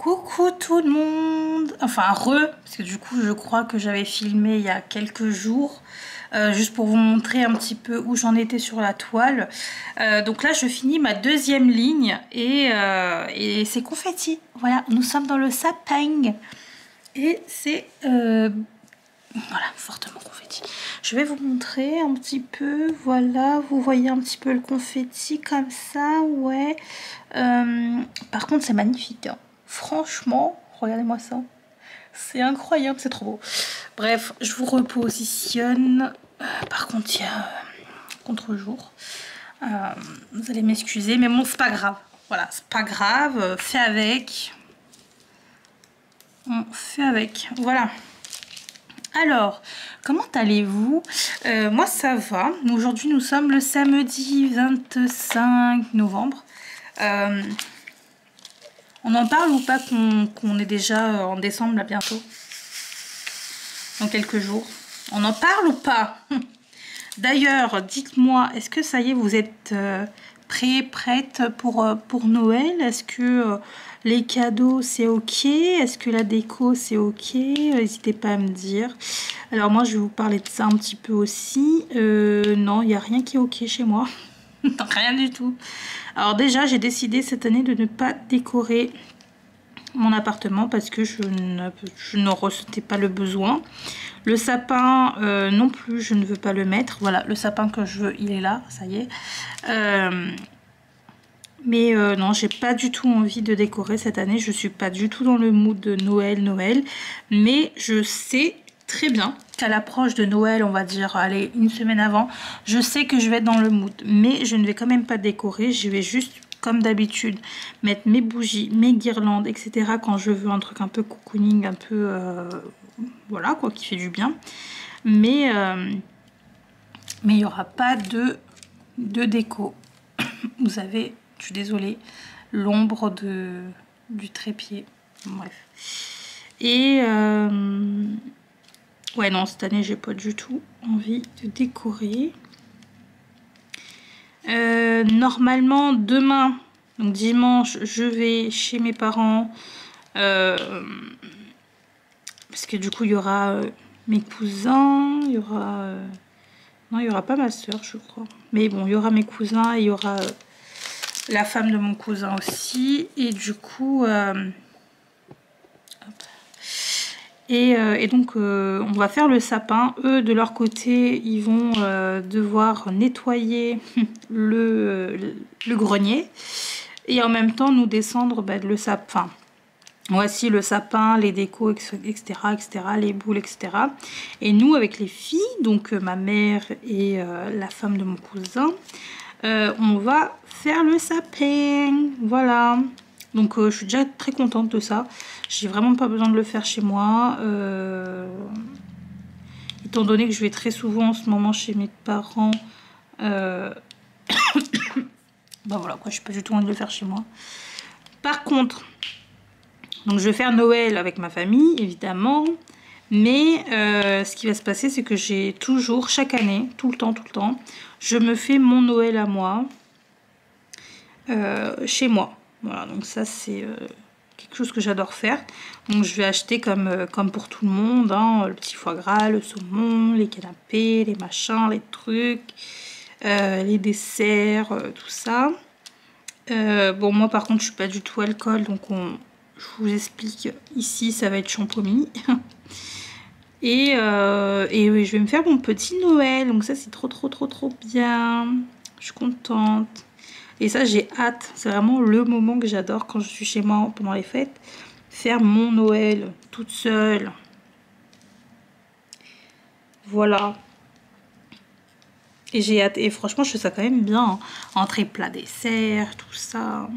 Coucou tout le monde, enfin parce que du coup je crois que j'avais filmé il y a quelques jours, juste pour vous montrer un petit peu où j'en étais sur la toile. Donc là je finis ma deuxième ligne et c'est confetti, voilà, nous sommes dans le sapin et c'est voilà, fortement confetti. Je vais vous montrer un petit peu, voilà, vous voyez un petit peu le confetti comme ça, ouais. Par contre c'est magnifique, hein. Franchement, regardez-moi ça. C'est incroyable, c'est trop beau. Bref, je vous repositionne. Par contre, il y a contre-jour. Vous allez m'excuser, mais bon, c'est pas grave. Voilà, c'est pas grave. Fait avec. On fait avec. Voilà. Alors, comment allez-vous? Moi, ça va. Aujourd'hui, nous sommes le samedi 25 novembre. On en parle ou pas qu'on est déjà en décembre là bientôt? Dans quelques jours. On en parle ou pas? D'ailleurs, dites-moi, est-ce que ça y est, vous êtes prêts, prêtes pour Noël? Est-ce que les cadeaux c'est ok? Est-ce que la déco c'est ok? N'hésitez pas à me dire. Alors moi je vais vous parler de ça un petit peu aussi. Non, il n'y a rien qui est ok chez moi. Rien du tout. Alors déjà, j'ai décidé cette année de ne pas décorer mon appartement parce que je ne ressentais pas le besoin. Le sapin non plus, je ne veux pas le mettre. Voilà, le sapin que je veux, il est là, ça y est. Mais non, j'ai pas du tout envie de décorer cette année. Je suis pas du tout dans le mood de Noël. Mais je sais très bien qu'à l'approche de Noël, on va dire, allez, une semaine avant, je sais que je vais être dans le mood. Mais je ne vais quand même pas décorer. Je vais juste, comme d'habitude, mettre mes bougies, mes guirlandes, etc. quand je veux un truc un peu cocooning, un peu... voilà, quoi, qui fait du bien. Mais il n'y aura pas de déco. Vous avez, je suis désolée, l'ombre du trépied. Bref. Et ouais, non, cette année, j'ai pas du tout envie de décorer. Normalement, demain, donc dimanche, je vais chez mes parents. Parce que du coup, il y aura mes cousins, il y aura... non, il n'y aura pas ma soeur, je crois. Mais bon, il y aura mes cousins et il y aura la femme de mon cousin aussi. Et du coup... et donc, on va faire le sapin. Eux, de leur côté, ils vont devoir nettoyer le grenier. Et en même temps, nous descendre le sapin. Voici le sapin, les décos, etc., les boules, etc. Et nous, avec les filles, donc ma mère et la femme de mon cousin, on va faire le sapin. Voilà. Donc, je suis déjà très contente de ça. J'ai vraiment pas besoin de le faire chez moi. Étant donné que je vais très souvent en ce moment chez mes parents. Bah voilà, quoi, je suis pas du tout envie de le faire chez moi. Par contre... donc je vais faire Noël avec ma famille, évidemment. Mais ce qui va se passer, c'est que j'ai toujours, chaque année, tout le temps, je me fais mon Noël à moi, chez moi. Voilà, donc ça c'est quelque chose que j'adore faire. Donc je vais acheter comme pour tout le monde, hein, le petit foie gras, le saumon, les canapés, les machins, les trucs, les desserts, tout ça. Bon, moi par contre, je suis pas du tout alcool, donc je vous explique, ici ça va être champomis. Et oui, je vais me faire mon petit Noël, donc ça c'est trop bien. Je suis contente. Et ça j'ai hâte, c'est vraiment le moment que j'adore quand je suis chez moi pendant les fêtes. Faire mon Noël toute seule. Voilà. Et j'ai hâte, et franchement je fais ça quand même bien, hein. Entrée, plat, dessert, tout ça.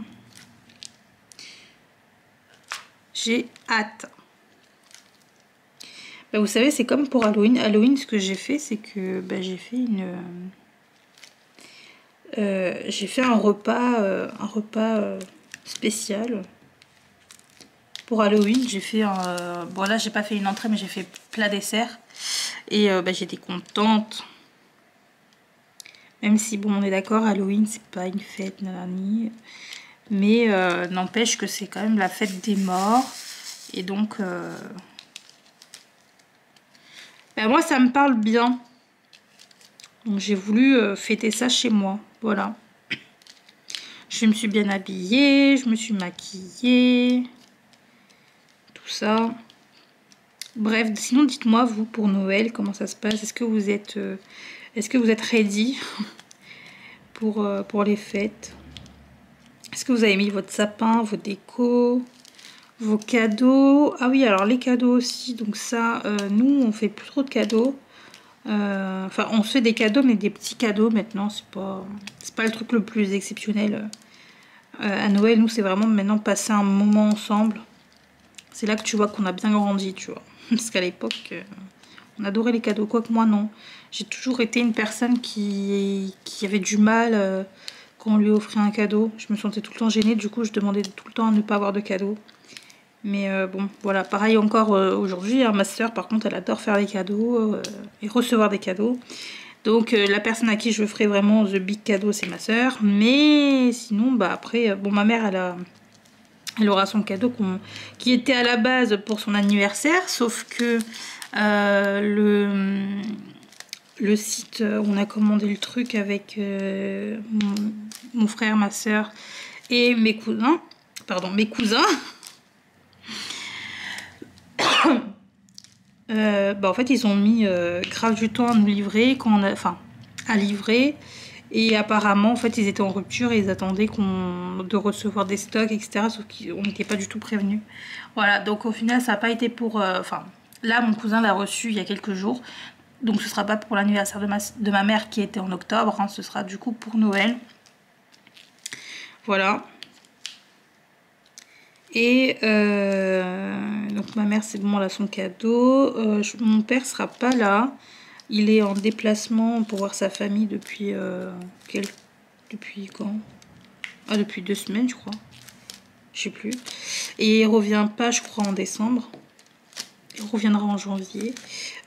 J'ai hâte. Bah, vous savez, c'est comme pour Halloween. Halloween, ce que j'ai fait, c'est que bah, j'ai fait un repas, spécial. Pour Halloween, j'ai fait un... bon là, j'ai pas fait une entrée, mais j'ai fait plat dessert. Et bah, j'étais contente. Même si, bon, on est d'accord, Halloween, c'est pas une fête, nanani. Mais n'empêche que c'est quand même la fête des morts. Et donc, ben moi, ça me parle bien. Donc, j'ai voulu fêter ça chez moi. Voilà. Je me suis bien habillée, je me suis maquillée. Tout ça. Bref, sinon, dites-moi, vous, pour Noël, comment ça se passe? Est-ce que vous êtes ready pour les fêtes? Est-ce que vous avez mis votre sapin, vos décos, vos cadeaux? Ah oui, alors les cadeaux aussi. Donc ça, nous, on fait plus trop de cadeaux. Enfin, on se fait des cadeaux, mais des petits cadeaux maintenant. C'est pas le truc le plus exceptionnel. À Noël, nous, c'est vraiment maintenant passer un moment ensemble. C'est là que tu vois qu'on a bien grandi, tu vois. Parce qu'à l'époque, on adorait les cadeaux. Quoique moi, non. J'ai toujours été une personne qui avait du mal quand on lui offrait un cadeau. Je me sentais tout le temps gênée. Du coup, je demandais tout le temps à ne pas avoir de cadeaux. Mais bon, voilà. Pareil encore aujourd'hui. Hein, ma soeur, par contre, elle adore faire des cadeaux et recevoir des cadeaux. Donc, la personne à qui je ferai vraiment the big cadeau, c'est ma soeur. Mais sinon, bah après, bon, ma mère, elle aura son cadeau qui était à la base pour son anniversaire, sauf que le site où on a commandé le truc avec mon frère, ma soeur et mes cousins, bah en fait ils ont mis grave du temps à nous livrer, à livrer. Et apparemment, en fait, ils étaient en rupture et ils attendaient de recevoir des stocks, etc. Sauf qu'on n'était pas du tout prévenus. Voilà, donc au final, ça n'a pas été pour... Enfin, là, mon cousin l'a reçu il y a quelques jours. Donc ce ne sera pas pour l'anniversaire de ma mère qui était en octobre. Hein, ce sera du coup pour Noël. Voilà. Et donc ma mère, c'est bon, elle a son cadeau. Mon père sera pas là. Il est en déplacement pour voir sa famille depuis depuis quand? Ah, depuis 2 semaines, je crois. Je sais plus. Et il revient pas, je crois, en décembre. Il reviendra en janvier.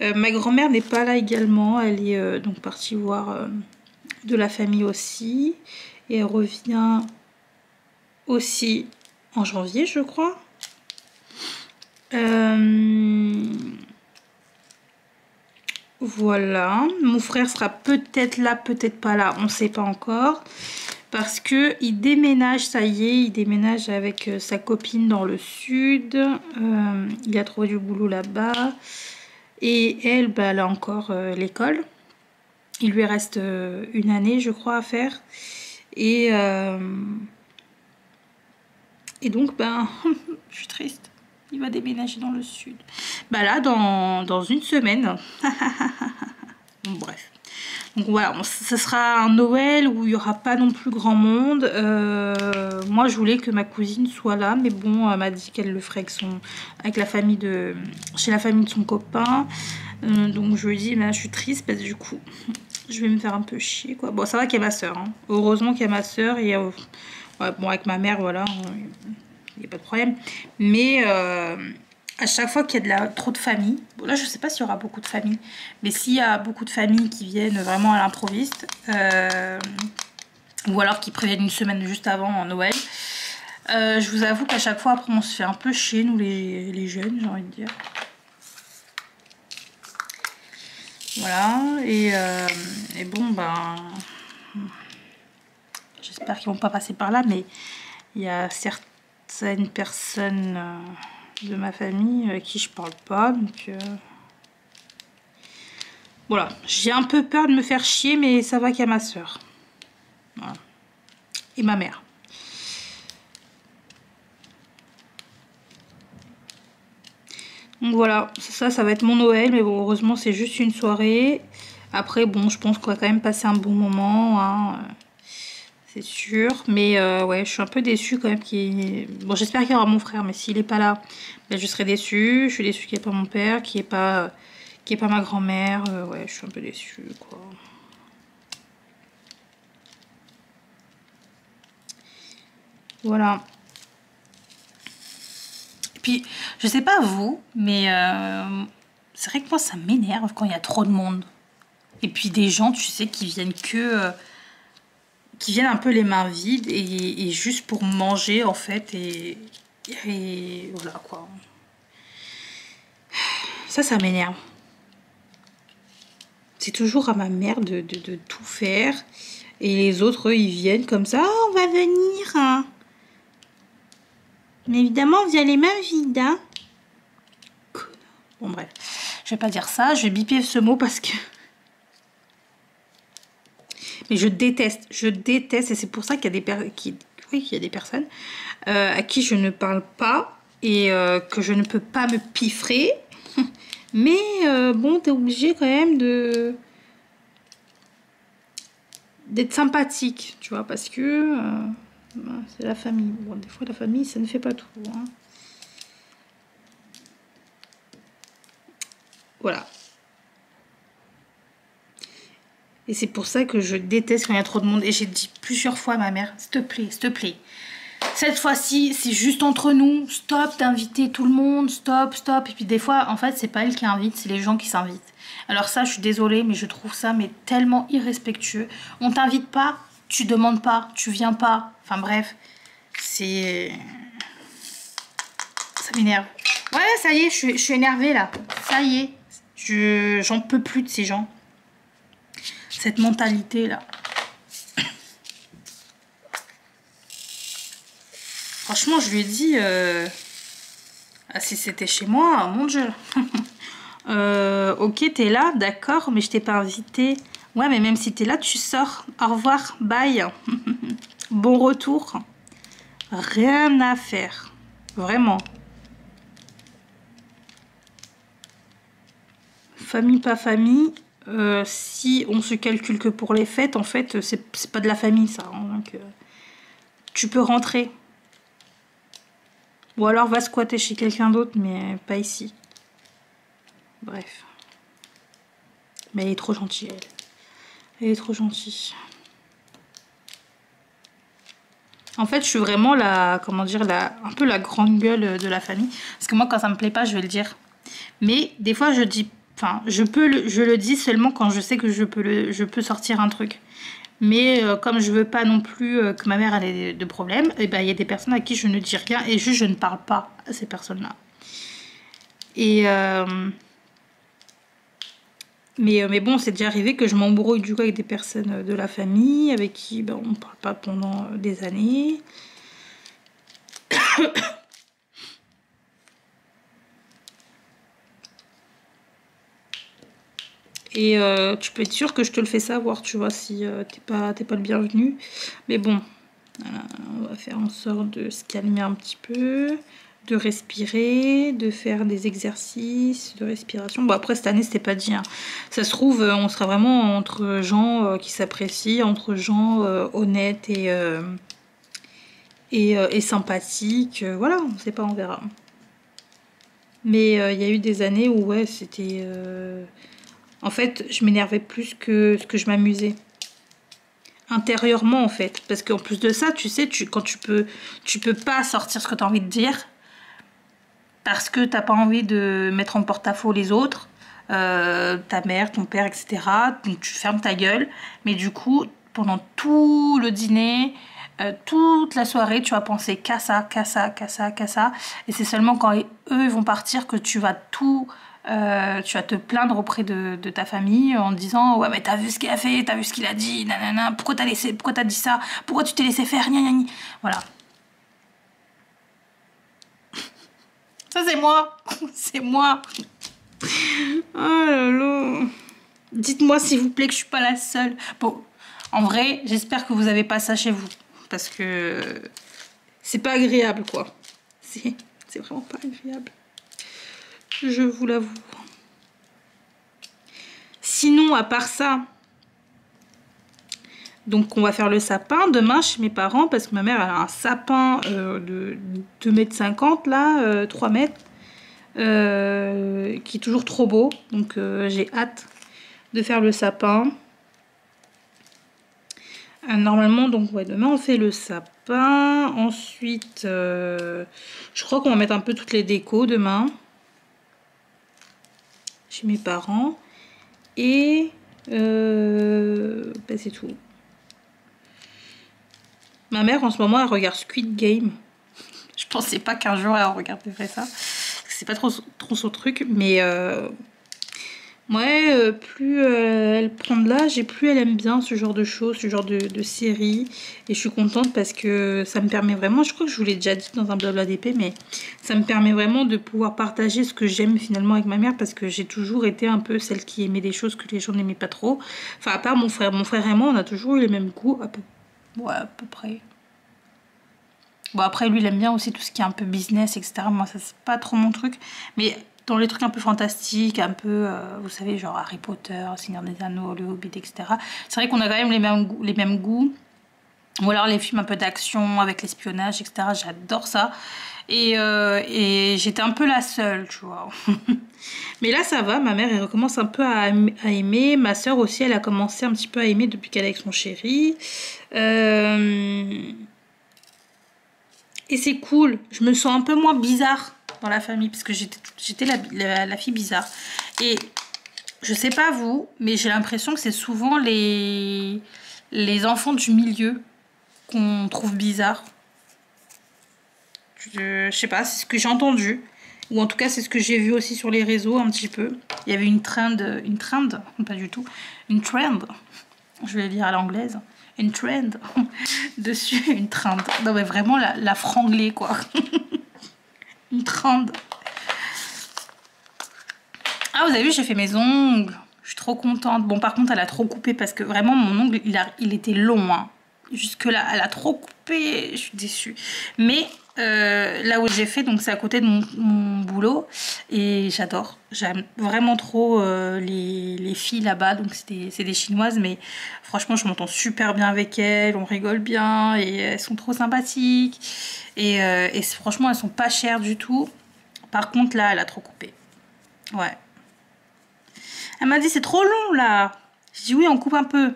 Ma grand-mère n'est pas là également. Elle est donc partie voir de la famille aussi. Et elle revient aussi en janvier, je crois. Voilà. Mon frère sera peut-être là, peut-être pas là. On ne sait pas encore. Parce que il déménage, ça y est, il déménage avec sa copine dans le sud. Il a trouvé du boulot là-bas. Et elle, bah, elle a encore l'école. Il lui reste 1 année, je crois, à faire. Et donc, ben, je suis triste. Il va déménager dans le sud. Bah là, dans 1 semaine. Bon, bref. Donc voilà, ce sera un Noël où il n'y aura pas non plus grand monde. Moi, je voulais que ma cousine soit là, mais bon, elle m'a dit qu'elle le ferait avec la famille chez la famille de son copain. Donc je lui ai dit, mais je suis triste parce que du coup, je vais me faire un peu chier, quoi. Bon, ça va qu'il y a ma soeur. Hein. Heureusement qu'il y a ma soeur et ouais, bon, avec ma mère, voilà, il n'y a pas de problème. Mais à chaque fois qu'il y a trop de familles, bon là je sais pas s'il y aura beaucoup de familles, mais s'il y a beaucoup de familles qui viennent vraiment à l'improviste, ou alors qui préviennent 1 semaine juste avant en Noël, je vous avoue qu'à chaque fois après on se fait un peu chier, nous les jeunes, j'ai envie de dire. Voilà, et bon ben, j'espère qu'ils vont pas passer par là, mais il y a certaines personnes de ma famille avec qui je parle pas, donc voilà, j'ai un peu peur de me faire chier, mais ça va qu'il y a ma soeur, voilà. Et ma mère. Donc voilà, ça va être mon Noël, mais bon, heureusement c'est juste une soirée. Après bon, je pense qu'on va quand même passer un bon moment, hein, c'est sûr, mais ouais, je suis un peu déçue quand même. Bon, j'espère qu'il y aura mon frère, mais s'il est pas là, ben, je serai déçue. Je suis déçue qu'il n'y ait pas mon père, qu'il n'y ait pas ma grand-mère. Ouais, je suis un peu déçue, quoi. Voilà. Et puis, je sais pas vous, mais c'est vrai que moi, ça m'énerve quand il y a trop de monde. Et puis des gens, tu sais, qui viennent que... qui viennent un peu les mains vides et juste pour manger en fait et voilà quoi. Ça m'énerve. C'est toujours à ma mère de tout faire. Et les autres, eux, ils viennent comme ça. Oh, on va venir. Hein. Mais évidemment, on vient les mains vides. Hein. Bon, bref. Je vais pas dire ça. Je vais biper ce mot parce que... Mais je déteste. Je déteste. Et c'est pour ça qu'il y a des personnes à qui je ne parle pas. Et que je ne peux pas me piffrer. Mais bon, t'es obligé quand même d'être sympathique, tu vois, parce que c'est la famille. Bon, des fois, la famille, ça ne fait pas tout. Hein. Voilà. Et c'est pour ça que je déteste quand il y a trop de monde. Et j'ai dit plusieurs fois à ma mère, s'il te plaît. Cette fois-ci, c'est juste entre nous. Stop d'inviter tout le monde. Stop. Et puis des fois, en fait, c'est pas elle qui invite, c'est les gens qui s'invitent. Alors ça, je suis désolée, mais je trouve ça mais tellement irrespectueux. On t'invite pas, tu demandes pas, tu viens pas. Enfin bref, c'est... Ça m'énerve. Ouais, ça y est, je suis énervée là. Ça y est, j'en peux plus de ces gens. Cette mentalité là. Franchement, je lui ai dit... Ah, si c'était chez moi, mon Dieu. Ok, t'es là, d'accord, mais je t'ai pas invité. Ouais, mais même si t'es là, tu sors. Au revoir, bye. Bon retour. Rien à faire. Vraiment. Famille, pas famille. Si on se calcule que pour les fêtes, en fait, c'est pas de la famille, ça. Hein, donc, tu peux rentrer. Ou alors va squatter chez quelqu'un d'autre, mais pas ici. Bref. Mais elle est trop gentille, elle. Elle est trop gentille. En fait, je suis vraiment la, comment dire, un peu la grande gueule de la famille. Parce que moi, quand ça me plaît pas, je vais le dire. Mais des fois, je dis, enfin, je le dis seulement quand je sais que je peux sortir un truc. Mais comme je veux pas non plus que ma mère ait de problème, et ben il y a des personnes à qui je ne dis rien et juste je ne parle pas à ces personnes-là. Et mais bon, c'est déjà arrivé que je m'embrouille du coup avec des personnes de la famille avec qui ben, on ne parle pas pendant des années. Et tu peux être sûr que je te le fais savoir, tu vois, si t'es pas le bienvenu. Mais bon, voilà, on va faire en sorte de se calmer un petit peu, de respirer, de faire des exercices de respiration. Bon, après, cette année, c'était pas dit. Hein. Ça se trouve, on sera vraiment entre gens qui s'apprécient, entre gens honnêtes et sympathiques. Voilà, on sait pas, on verra. Mais il y a eu des années où, ouais, c'était... En fait, je m'énervais plus que ce que je m'amusais. Intérieurement, en fait. Parce qu'en plus de ça, tu sais, quand tu peux pas sortir ce que tu as envie de dire. Parce que t'as pas envie de mettre en porte-à-faux les autres. Ta mère, ton père, etc. Donc tu fermes ta gueule. Mais du coup, pendant tout le dîner... toute la soirée, tu vas penser qu'à ça, qu'à ça, qu'à ça, qu'à ça. Et c'est seulement quand eux vont partir que tu vas tu vas te plaindre auprès de ta famille en disant ouais mais t'as vu ce qu'il a fait, t'as vu ce qu'il a dit, nanana, pourquoi t'as dit ça, pourquoi tu t'es laissé faire, gna gna gna. Voilà. Ça c'est moi, c'est moi. Oh là là. Dites-moi s'il vous plaît que je suis pas la seule. Bon, en vrai, j'espère que vous avez pas ça chez vous. Parce que c'est pas agréable, quoi. C'est vraiment pas agréable. Je vous l'avoue. Sinon, à part ça, donc on va faire le sapin demain chez mes parents parce que ma mère a un sapin de 2,50 m là, 3 mètres, qui est toujours trop beau. Donc j'ai hâte de faire le sapin. Normalement, donc ouais, demain on fait le sapin. Ensuite, je crois qu'on va mettre un peu toutes les décos demain chez mes parents. Et bah, c'est tout. Ma mère en ce moment elle regarde Squid Game. Je pensais pas qu'un jour elle regarderait ça. C'est pas trop son truc, mais ouais, plus elle prend de l'âge et plus elle aime bien ce genre de choses, ce genre de séries. Et je suis contente parce que ça me permet vraiment, je crois que je vous l'ai déjà dit dans un blabla d'épée, mais ça me permet vraiment de pouvoir partager ce que j'aime finalement avec ma mère, parce que j'ai toujours été un peu celle qui aimait des choses que les gens n'aimaient pas trop. Enfin, à part mon frère. Mon frère et moi, on a toujours eu les mêmes goûts, ouais, à peu près. Bon, après, lui, il aime bien aussi tout ce qui est un peu business, etc. Moi, ça, c'est pas trop mon truc. Mais dans les trucs un peu fantastiques, un peu, vous savez, genre Harry Potter, Seigneur des Anneaux, Le Hobbit, etc. C'est vrai qu'on a quand même les mêmes goûts. Ou alors les films un peu d'action avec l'espionnage, etc. J'adore ça. Et j'étais un peu la seule, tu vois. Mais là, ça va. Ma mère, elle recommence un peu à aimer. Ma soeur aussi, elle a commencé un petit peu à aimer depuis qu'elle est avec son chéri. Et c'est cool, je me sens un peu moins bizarre dans la famille, parce que j'étais la fille bizarre. Et je sais pas vous, mais j'ai l'impression que c'est souvent les enfants du milieu qu'on trouve bizarres. Je sais pas, c'est ce que j'ai entendu. Ou en tout cas, c'est ce que j'ai vu aussi sur les réseaux un petit peu. Il y avait une trend, pas du tout, une trend, je vais lire à l'anglaise. Une trend dessus, une trend. Non mais vraiment la franglée quoi. Une trend. Ah vous avez vu, j'ai fait mes ongles. Je suis trop contente. Bon par contre elle a trop coupé parce que vraiment mon ongle il était long. Hein. Jusque là elle a trop coupé. Je suis déçue. Mais là où j'ai fait, donc c'est à côté de mon boulot. Et j'adore. J'aime vraiment trop les filles là-bas. Donc c'est des chinoises. Mais franchement je m'entends super bien avec elles. On rigole bien. Et elles sont trop sympathiques. Et franchement elles sont pas chères du tout. Par contre là elle a trop coupé. Ouais. Elle m'a dit c'est trop long là. Je dis oui on coupe un peu.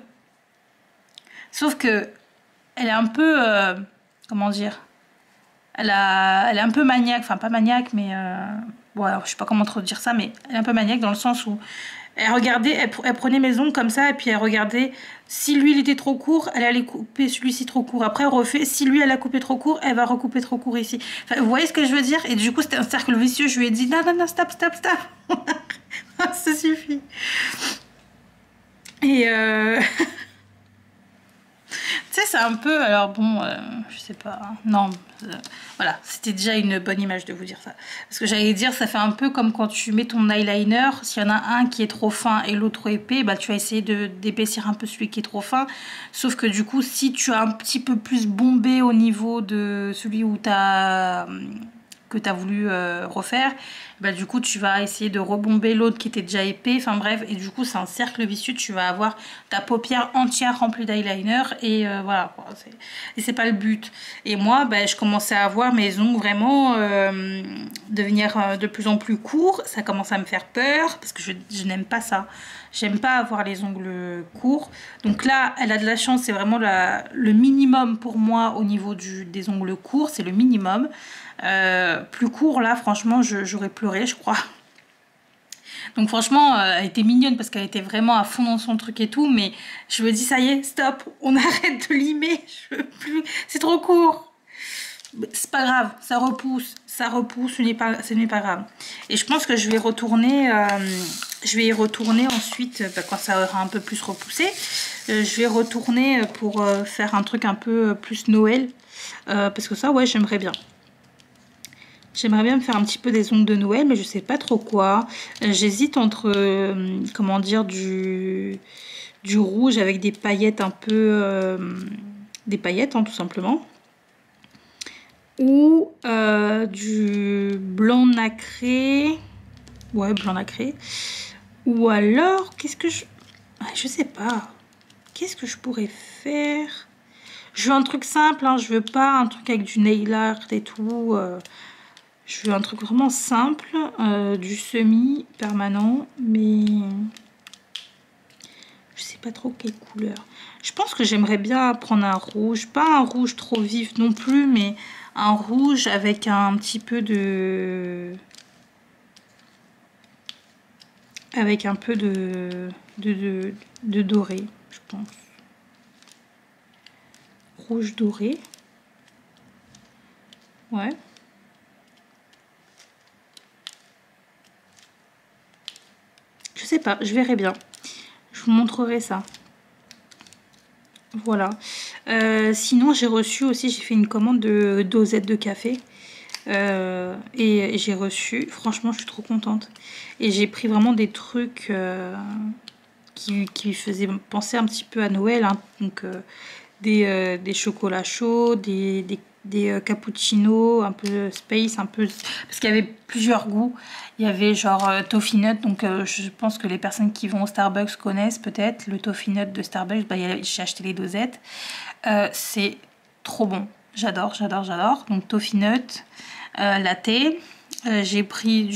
Sauf que elle est un peu comment dire, elle est un peu maniaque, enfin pas maniaque mais ouais, je sais pas comment trop dire ça, mais elle est un peu maniaque dans le sens où elle regardait, elle prenait mes ongles comme ça et puis elle regardait si lui il était trop court, elle allait couper celui-ci trop court. Après elle refait, si lui elle a coupé trop court, elle va recouper trop court ici. Enfin, vous voyez ce que je veux dire? Et du coup c'était un cercle vicieux. Je lui ai dit non non non stop stop stop. Ça suffit. Et tu sais, c'est un peu... Alors bon, je sais pas... Non, voilà, c'était déjà une bonne image de vous dire ça. Parce que j'allais dire, ça fait un peu comme quand tu mets ton eyeliner. S'il y en a un qui est trop fin et l'autre trop épais, bah, tu vas essayer d'épaissir un peu celui qui est trop fin. Sauf que du coup, si tu as un petit peu plus bombé au niveau de celui où que tu as voulu refaire, bah, du coup tu vas essayer de rebomber l'autre qui était déjà épais, enfin bref, et du coup c'est un cercle vicieux, tu vas avoir ta paupière entière remplie d'eyeliner et voilà quoi, et c'est pas le but. Et moi bah, je commençais à avoir mes ongles vraiment devenir de plus en plus courts, ça commence à me faire peur parce que je n'aime pas ça. J'aime pas avoir les ongles courts. Donc là, elle a de la chance, c'est vraiment le minimum pour moi au niveau des ongles courts, c'est le minimum. Plus court là, franchement, j'aurais pleuré, je crois. Donc franchement, elle était mignonne parce qu'elle était vraiment à fond dans son truc et tout, mais je me dis ça y est, stop, on arrête de limer, je veux plus, c'est trop court. C'est pas grave, ça repousse, ce n'est pas grave. Et je pense que je vais y retourner ensuite, bah, quand ça aura un peu plus repoussé. Je vais retourner pour faire un truc un peu plus Noël, parce que ça, ouais, j'aimerais bien. J'aimerais bien me faire un petit peu des ongles de Noël, mais je sais pas trop quoi. J'hésite entre, comment dire, du rouge avec des paillettes un peu... des paillettes, hein, tout simplement. Ou du blanc nacré. Ouais, blanc nacré. Ou alors, qu'est-ce que je... je sais pas. Qu'est-ce que je pourrais faire? Je veux un truc simple, hein, je veux pas un truc avec du nail art et tout. Je veux un truc vraiment simple, du semi permanent, mais je sais pas trop quelle couleur. Je pense que j'aimerais bien prendre un rouge, pas un rouge trop vif non plus, mais un rouge avec un petit peu de... avec un peu de doré, je pense. Rouge doré. Ouais. Je sais pas, je verrai bien. Je vous montrerai ça. Voilà. Sinon, j'ai reçu aussi, j'ai fait une commande de dosettes de café. Et j'ai reçu, franchement, je suis trop contente. Et j'ai pris vraiment des trucs qui faisaient penser un petit peu à Noël. Hein. Donc, des chocolats chauds, des cappuccinos, un peu space, un peu... Parce qu'il y avait plusieurs goûts. Il y avait genre Toffee Nut, donc je pense que les personnes qui vont au Starbucks connaissent peut-être. Le Toffee Nut de Starbucks, bah, j'ai acheté les dosettes. C'est trop bon. J'adore, j'adore, j'adore. Donc Toffee Nut, latte. J'ai pris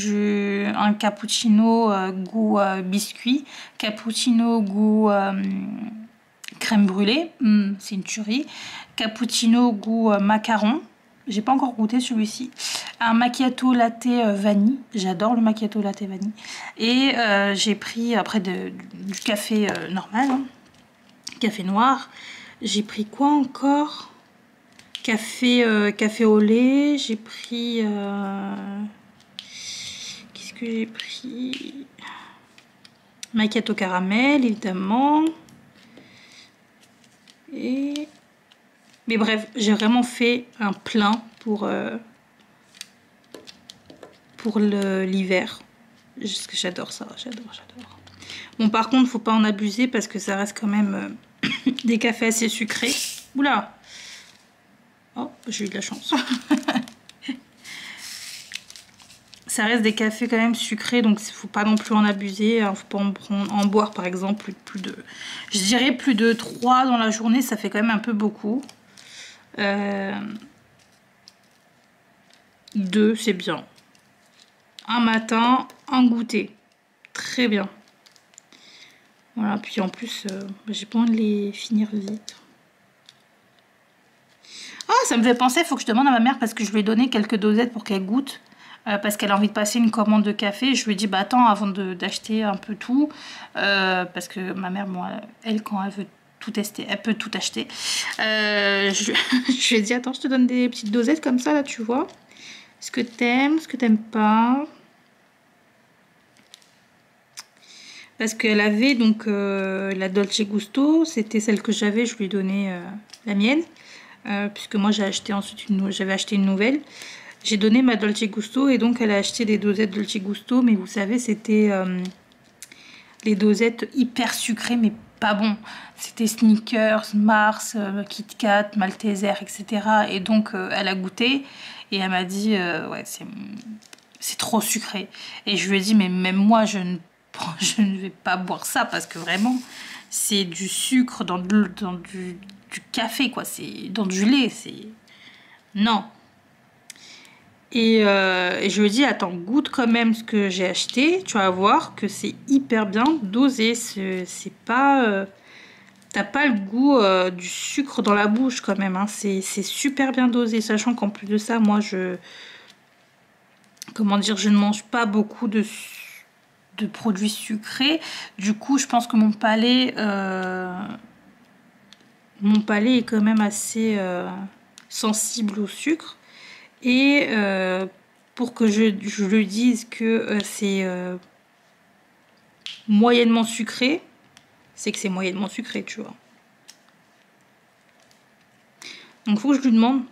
un cappuccino goût biscuit, cappuccino goût crème brûlée, c'est une tuerie. Cappuccino goût macaron, j'ai pas encore goûté celui-ci. Un macchiato latte vanille, j'adore le macchiato latte vanille. Et j'ai pris après du café normal, hein, café noir. J'ai pris quoi encore? Café au lait, j'ai pris... Qu'est-ce que j'ai pris? Macchiato caramel, évidemment. Mais bref, j'ai vraiment fait un plein pour l'hiver. Parce que j'adore ça, j'adore. Bon, par contre, faut pas en abuser parce que ça reste quand même des cafés assez sucrés. Oula! Oh, j'ai eu de la chance. Ça reste des cafés quand même sucrés, donc il faut pas non plus en abuser. Il faut pas en boire par exemple je dirais plus de 3 dans la journée, ça fait quand même un peu beaucoup. 2, c'est bien. Un matin, un goûter. Très bien. Voilà, puis en plus, j'ai pas envie de les finir vite. Ah, ça me fait penser, il faut que je demande à ma mère parce que je lui ai donné quelques dosettes pour qu'elle goûte. Parce qu'elle a envie de passer une commande de café. Je lui ai dit, bah attends, avant d'acheter un peu tout. Parce que ma mère, moi, elle, quand elle veut tout tester, elle peut tout acheter. Je lui ai dit, attends, je te donne des petites dosettes comme ça, là, tu vois. Ce que t'aimes, ce que t'aimes pas. Parce qu'elle avait donc la Dolce Gusto, c'était celle que j'avais, je lui ai donné la mienne. Puisque moi j'avais acheté une nouvelle. J'ai donné ma Dolce Gusto et donc elle a acheté des dosettes Dolce Gusto. Mais vous savez, c'était les dosettes hyper sucrées mais pas bon. C'était Snickers, Mars, Kit Kat, Malteser, etc. Et donc elle a goûté et elle m'a dit ouais, c'est trop sucré. Et je lui ai dit mais même moi je ne vais pas boire ça parce que vraiment c'est du sucre dans du café quoi, c'est dans du lait, c'est non. Et je lui dis attends, goûte quand même ce que j'ai acheté, tu vas voir que c'est hyper bien dosé, c'est pas t'as pas le goût du sucre dans la bouche quand même, hein. C'est super bien dosé, sachant qu'en plus de ça moi comment dire, je ne mange pas beaucoup de produits sucrés. Du coup, je pense que mon palais est quand même assez sensible au sucre. Et pour que je le dise que c'est moyennement sucré, c'est que c'est moyennement sucré, tu vois. Donc, il faut que je lui demande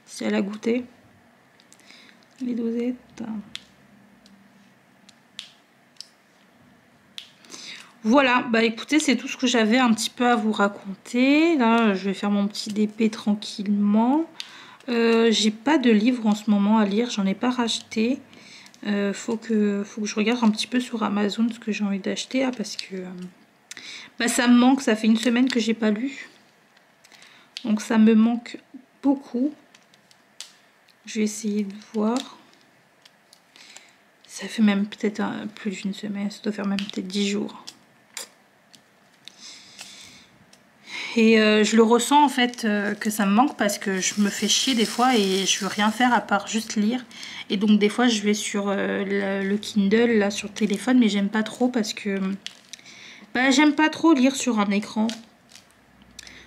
si elle a goûté les dosettes. Voilà, bah écoutez, c'est tout ce que j'avais un petit peu à vous raconter. Là, je vais faire mon petit DP tranquillement. J'ai pas de livre en ce moment à lire, j'en ai pas racheté. Faut que je regarde un petit peu sur Amazon ce que j'ai envie d'acheter, parce que bah, ça me manque, ça fait une semaine que j'ai pas lu. Donc ça me manque beaucoup. Je vais essayer de voir. Ça fait même peut-être plus d'une semaine, ça doit faire même peut-être 10 jours. Et je le ressens en fait que ça me manque parce que je me fais chier des fois et je veux rien faire à part juste lire. Et donc des fois je vais sur le Kindle là sur téléphone, mais j'aime pas trop parce que bah, j'aime pas trop lire sur un écran.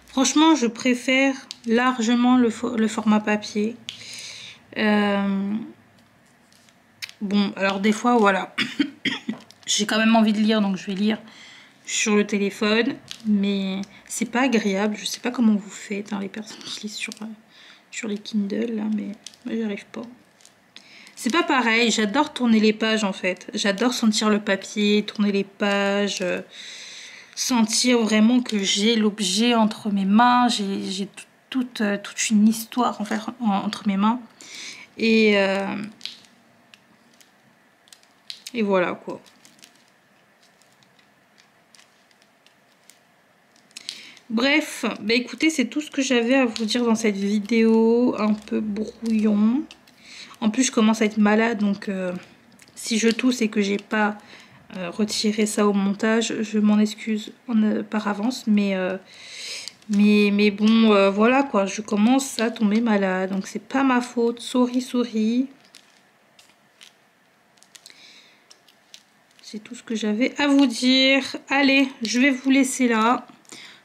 Franchement je préfère largement le format papier. Bon, alors des fois, voilà, j'ai quand même envie de lire, donc je vais lire sur le téléphone, mais c'est pas agréable. Je sais pas comment vous faites, hein, les personnes qui lisent sur les Kindle, là, mais moi j'y arrive pas. C'est pas pareil, j'adore tourner les pages en fait. J'adore sentir le papier, tourner les pages, sentir vraiment que j'ai l'objet entre mes mains. J'ai toute une histoire en fait, entre mes mains. Et voilà quoi. Bref, bah écoutez, c'est tout ce que j'avais à vous dire dans cette vidéo, un peu brouillon. En plus, je commence à être malade, donc si je tousse et que j'ai pas retiré ça au montage, je m'en excuse par avance. Mais bon, voilà quoi, je commence à tomber malade, donc c'est pas ma faute. Sorry. C'est tout ce que j'avais à vous dire. Allez, je vais vous laisser là.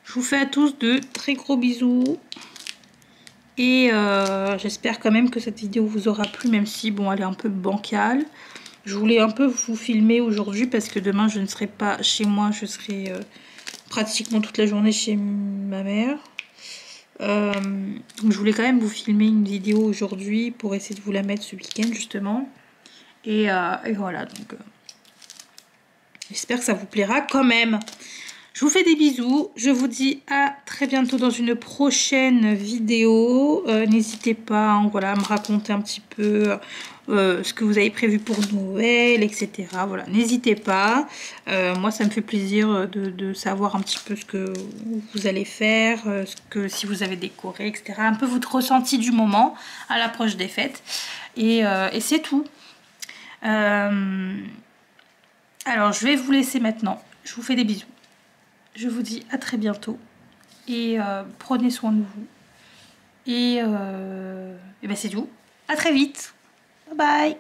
Je vous fais à tous de très gros bisous. Et j'espère quand même que cette vidéo vous aura plu, même si bon, elle est un peu bancale. Je voulais un peu vous filmer aujourd'hui parce que demain je ne serai pas chez moi. Je serai pratiquement toute la journée chez ma mère. Donc je voulais quand même vous filmer une vidéo aujourd'hui pour essayer de vous la mettre ce week-end justement. Et voilà, donc j'espère que ça vous plaira quand même. Je vous fais des bisous, je vous dis à très bientôt dans une prochaine vidéo. N'hésitez pas, hein, voilà, à me raconter un petit peu ce que vous avez prévu pour Noël, etc. Voilà, n'hésitez pas. Moi, ça me fait plaisir de savoir un petit peu ce que vous allez faire, si vous avez décoré, etc. Un peu votre ressenti du moment à l'approche des fêtes. Et c'est tout. Alors, je vais vous laisser maintenant. Je vous fais des bisous. Je vous dis à très bientôt et prenez soin de vous. Et ben c'est tout. À très vite. Bye bye.